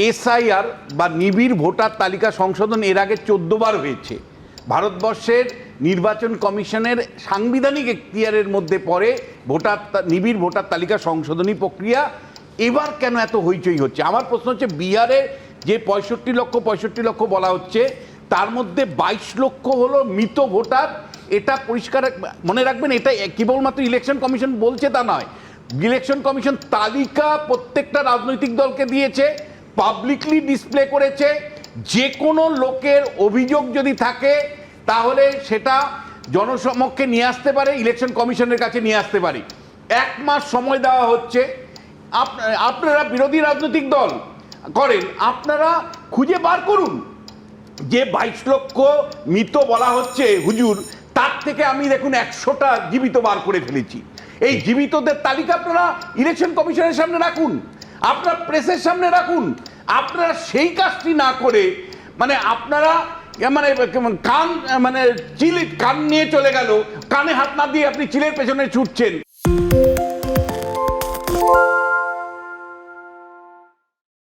SIR বা নিবিড় voter তালিকা সংশোধন এর আগে 14 বার হয়েছে। ভারতবর্ষের নির্বাচন কমিশনের সাংবিধানিক এখতিয়ারের মধ্যে পড়ে নিবিড় ভোটার তালিকা সংশোধনী প্রক্রিয়া। এবার কেন এত হইচই হচ্ছে? আমার প্রশ্ন হচ্ছে, বিহারে যে 65 লক্ষ বলা হচ্ছে, তার মধ্যে 22 লক্ষ হলো মৃত ভোটার। এটা পরিষ্কার মনে রাখবেন, এটা কেবলমাত্র ইলেকশন কমিশন বলছে তা নয়। ইলেকশন কমিশন তালিকা প্রত্যেকটা রাজনৈতিক দলকে দিয়েছে, পাবলিকলি ডিসপ্লে করেছে। যে কোনো লোকের অভিযোগ যদি থাকে তাহলে সেটা জনসমক্ষে নিয়ে আসতে পারে, ইলেকশন কমিশনের কাছে নিয়ে আসতে পারে। 1 মাস সময় দেওয়া হচ্ছে। আপনারা বিরোধী রাজনৈতিক দল করেন, আপনারা খুঁজে বার করুন যে 22 লক্ষ মৃত বলা হচ্ছে হুজুর, তার থেকে আমি দেখুন 100টা জীবিত বার করে ফেলেছি। এই জীবিতদের তালিকা আপনারা ইলেকশন কমিশনের সামনে রাখুন, আপনারা প্রেসের সামনে রাখুন। আপনারা সেই কাজটি না করে আপনারা কান নিয়ে চলে গেল, কানে হাত না দিয়ে আপনি চিলের পেছনে ছুটছেন।